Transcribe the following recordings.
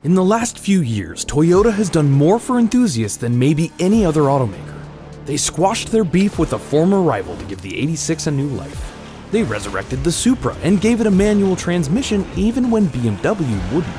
In the last few years, Toyota has done more for enthusiasts than maybe any other automaker. They squashed their beef with a former rival to give the 86 a new life. They resurrected the Supra and gave it a manual transmission even when BMW wouldn't.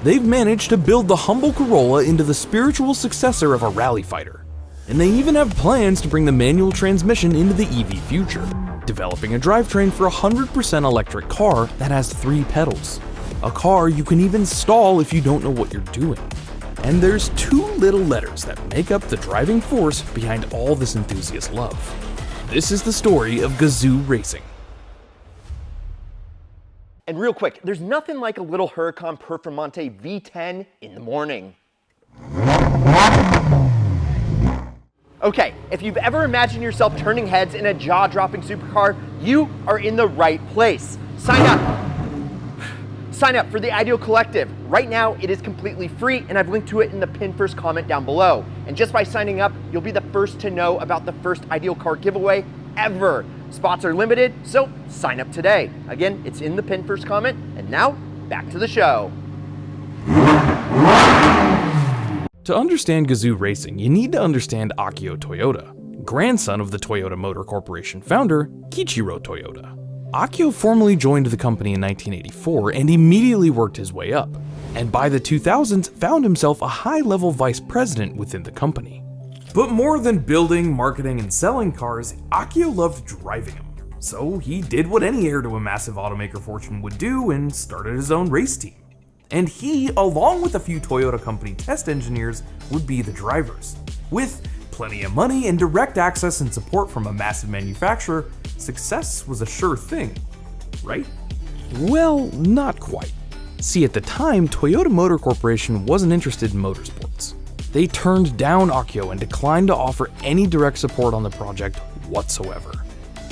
They've managed to build the humble Corolla into the spiritual successor of a rallyfighter. And they even have plans to bring the manual transmission into the EV future, developing a drivetrain for a 100% electric car that has 3 pedals. A car you can even stall if you don't know what you're doing. And there's 2 little letters that make up the driving force behind all this enthusiast love. This is the story of Gazoo Racing. And real quick, there's nothing like a little Huracan Performante V10 in the morning. Okay, if you've ever imagined yourself turning heads in a jaw-dropping supercar, you are in the right place. Sign up. Sign up for the Ideal Collective. Right now, it is completely free, and I've linked to it in the pinned first comment down below. And just by signing up, you'll be the first to know about the first Ideal car giveaway ever. Spots are limited, so sign up today. Again, it's in the pinned first comment, and now, back to the show. To understand Gazoo Racing, you need to understand Akio Toyoda, grandson of the Toyota Motor Corporation founder, Kiichiro Toyoda. Akio formally joined the company in 1984 and immediately worked his way up, and by the 2000s found himself a high-level vice president within the company. But more than building, marketing, and selling cars, Akio loved driving them. So he did what any heir to a massive automaker fortune would do and started his own race team. And he, along with a few Toyota company test engineers, would be the drivers. With plenty of money and direct access and support from a massive manufacturer, success was a sure thing, right? Well, not quite. See, at the time, Toyota Motor Corporation wasn't interested in motorsports. They turned down Akio and declined to offer any direct support on the project whatsoever.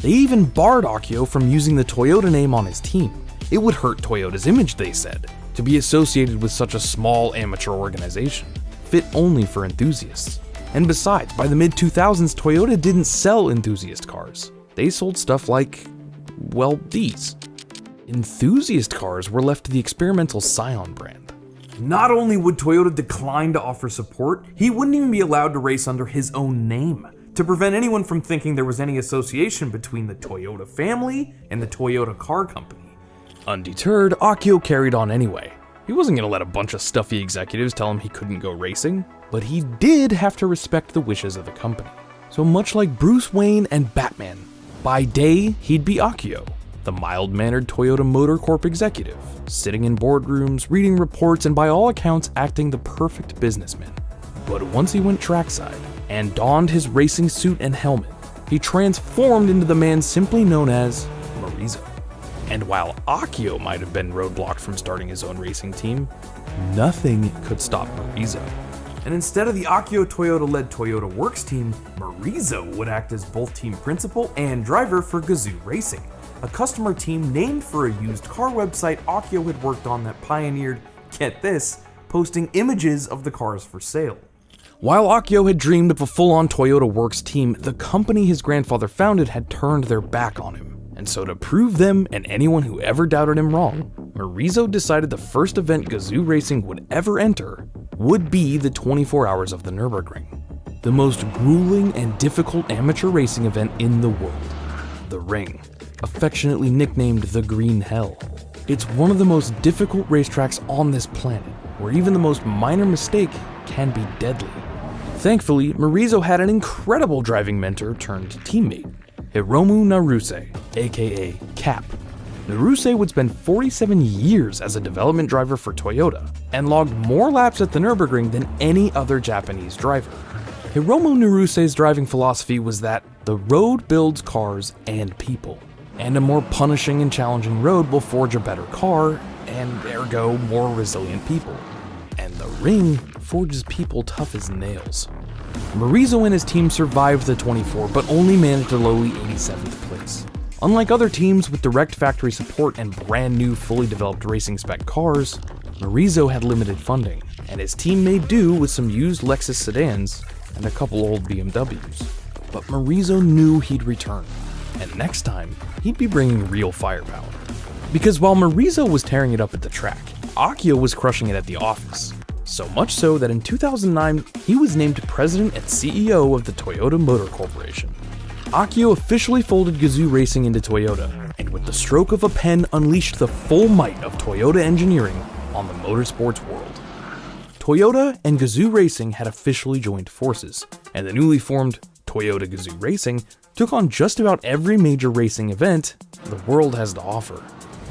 They even barred Akio from using the Toyota name on his team. It would hurt Toyota's image, they said, to be associated with such a small amateur organization, fit only for enthusiasts. And besides, by the mid-2000s, Toyota didn't sell enthusiast cars. They sold stuff like, well, these. Enthusiast cars were left to the experimental Scion brand. Not only would Toyota decline to offer support, he wouldn't even be allowed to race under his own name, to prevent anyone from thinking there was any association between the Toyota family and the Toyota car company. Undeterred, Akio carried on anyway. He wasn't going to let a bunch of stuffy executives tell him he couldn't go racing, but he did have to respect the wishes of the company. So much like Bruce Wayne and Batman, by day he'd be Akio, the mild-mannered Toyota Motor Corp executive, sitting in boardrooms, reading reports, and by all accounts acting the perfect businessman. But once he went trackside and donned his racing suit and helmet, he transformed into the man simply known as Morizo. And while Akio might have been roadblocked from starting his own racing team, nothing could stop Morizo. And instead of the Akio Toyoda-led Toyota Works team, Morizo would act as both team principal and driver for Gazoo Racing, a customer team named for a used car website Akio had worked on that pioneered, get this, posting images of the cars for sale. While Akio had dreamed of a full-on Toyota Works team, the company his grandfather founded had turned their back on him. And so to prove them and anyone who ever doubted him wrong, Morizo decided the first event Gazoo Racing would ever enter would be the 24 Hours of the Nürburgring, the most grueling and difficult amateur racing event in the world. The Ring, affectionately nicknamed the Green Hell. It's one of the most difficult racetracks on this planet, where even the most minor mistake can be deadly. Thankfully, Morizo had an incredible driving mentor turned teammate, Hiromu Naruse, aka Cap. Naruse would spend 47 years as a development driver for Toyota, and logged more laps at the Nürburgring than any other Japanese driver. Hiromu Naruse's driving philosophy was that the road builds cars and people, and a more punishing and challenging road will forge a better car, and ergo more resilient people. And the ring forges people tough as nails. Morizo and his team survived the 24, but only managed a lowly 87th place. Unlike other teams with direct factory support and brand new fully developed racing spec cars, Morizo had limited funding, and his team made do with some used Lexus sedans and a couple old BMWs. But Morizo knew he'd return, and next time, he'd be bringing real firepower. Because while Morizo was tearing it up at the track, Akio was crushing it at the office. So much so that in 2009, he was named president and CEO of the Toyota Motor Corporation. Akio officially folded Gazoo Racing into Toyota, and with the stroke of a pen unleashed the full might of Toyota engineering on the motorsports world. Toyota and Gazoo Racing had officially joined forces, and the newly formed Toyota Gazoo Racing took on just about every major racing event the world has to offer.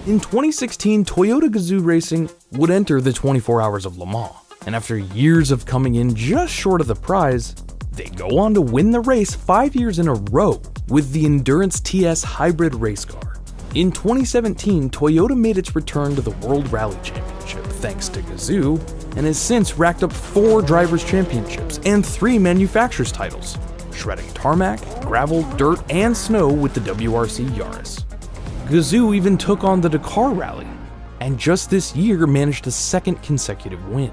In 2016, Toyota Gazoo Racing would enter the 24 Hours of Le Mans, and after years of coming in just short of the prize, they go on to win the race 5 years in a row with the Endurance TS hybrid race car. In 2017, Toyota made its return to the World Rally Championship thanks to Gazoo, and has since racked up 4 Drivers' Championships and 3 Manufacturers' titles, shredding tarmac, gravel, dirt, and snow with the WRC Yaris. Gazoo even took on the Dakar Rally, and just this year managed a 2nd consecutive win.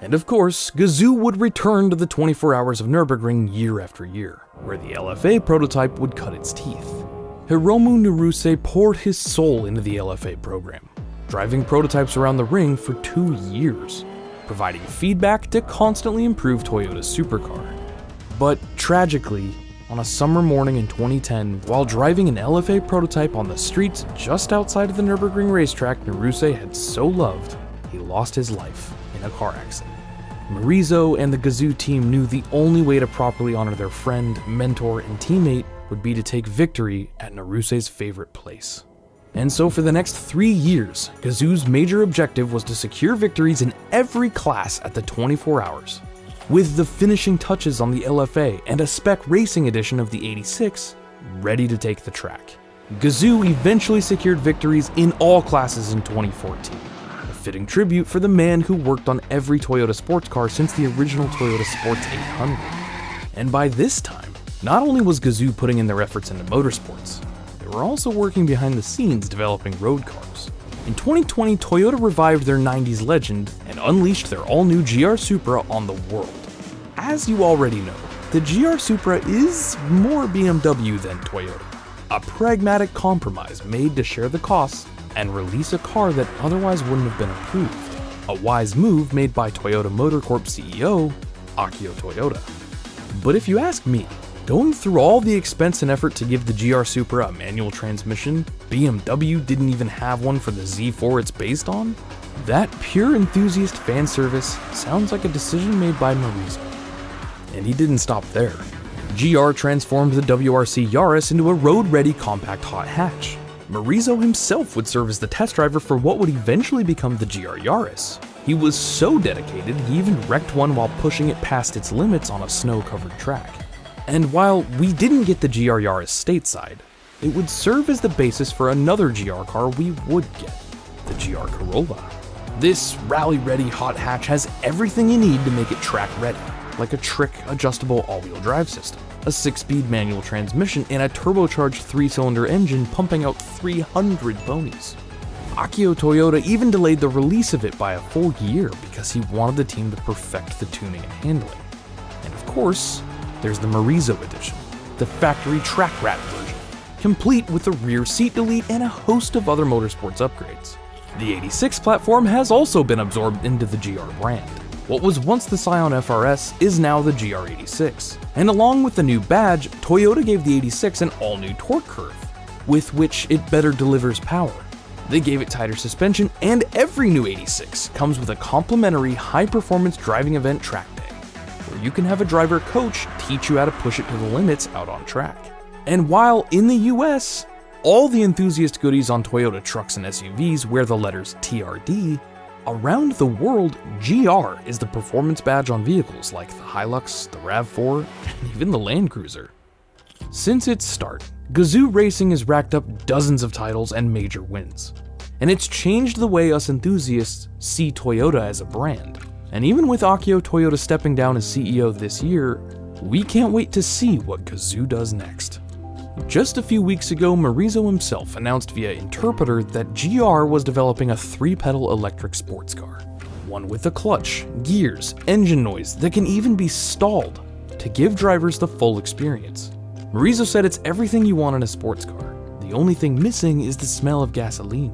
And of course, Gazoo would return to the 24 Hours of Nürburgring year after year, where the LFA prototype would cut its teeth. Hiromu Naruse poured his soul into the LFA program, driving prototypes around the ring for 2 years, providing feedback to constantly improve Toyota's supercar. But tragically, on a summer morning in 2010, while driving an LFA prototype on the streets just outside of the Nürburgring racetrack Naruse had so loved, he lost his life in a car accident. Morizo and the Gazoo team knew the only way to properly honor their friend, mentor, and teammate would be to take victory at Naruse's favorite place. And so for the next 3 years, Gazoo's major objective was to secure victories in every class at the 24 Hours, with the finishing touches on the LFA and a spec racing edition of the 86 ready to take the track. Gazoo eventually secured victories in all classes in 2014, a fitting tribute for the man who worked on every Toyota sports car since the original Toyota Sports 800. And by this time, not only was Gazoo putting in their efforts into motorsports, they were also working behind the scenes developing road cars. In 2020, Toyota revived their 90s legend and unleashed their all-new GR Supra on the world. As you already know, the GR Supra is more BMW than Toyota, a pragmatic compromise made to share the costs and release a car that otherwise wouldn't have been approved. A wise move made by Toyota Motor Corp CEO, Akio Toyoda. But if you ask me, going through all the expense and effort to give the GR Supra a manual transmission, BMW didn't even have one for the Z4 it's based on? That pure enthusiast fan service sounds like a decision made by Morizo. And he didn't stop there. GR transformed the WRC Yaris into a road-ready compact hot hatch. Morizo himself would serve as the test driver for what would eventually become the GR Yaris. He was so dedicated, he even wrecked one while pushing it past its limits on a snow-covered track. And while we didn't get the GR Yaris stateside, it would serve as the basis for another GR car we would get, the GR Corolla. This rally-ready hot hatch has everything you need to make it track-ready, like a trick adjustable all-wheel drive system, a 6-speed manual transmission, and a turbocharged 3-cylinder engine pumping out 300 ponies. Akio Toyoda even delayed the release of it by a full year because he wanted the team to perfect the tuning and handling. And of course, there's the Morizo edition, the factory track wrap version, complete with a rear seat delete and a host of other motorsports upgrades. The 86 platform has also been absorbed into the GR brand. What was once the Scion FRS is now the GR86. And along with the new badge, Toyota gave the 86 an all-new torque curve, with which it better delivers power. They gave it tighter suspension, and every new 86 comes with a complimentary high-performance driving event track day, where you can have a driver coach teach you how to push it to the limits out on track. And while in the US, all the enthusiast goodies on Toyota trucks and SUVs wear the letters TRD, around the world, GR is the performance badge on vehicles like the Hilux, the RAV4, and even the Land Cruiser. Since its start, Gazoo Racing has racked up dozens of titles and major wins, and it's changed the way us enthusiasts see Toyota as a brand. And even with Akio Toyoda stepping down as CEO this year, we can't wait to see what Gazoo does next. Just a few weeks ago, Morizo himself announced via Interpreter that GR was developing a 3-pedal electric sports car. One with a clutch, gears, engine noise that can even be stalled to give drivers the full experience. Morizo said it's everything you want in a sports car. The only thing missing is the smell of gasoline.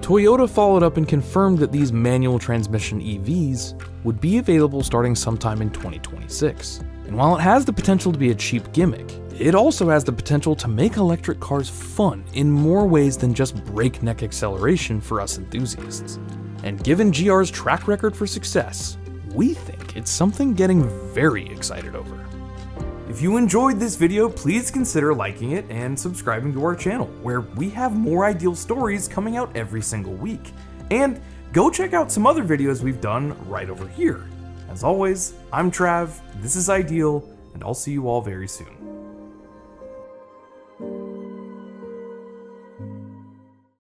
Toyota followed up and confirmed that these manual transmission EVs would be available starting sometime in 2026. And while it has the potential to be a cheap gimmick, it also has the potential to make electric cars fun in more ways than just breakneck acceleration for us enthusiasts. And given GR's track record for success, we think it's something getting very excited over. If you enjoyed this video, please consider liking it and subscribing to our channel, where we have more ideal stories coming out every single week. And go check out some other videos we've done right over here. As always, I'm Trav, this is Ideal, and I'll see you all very soon.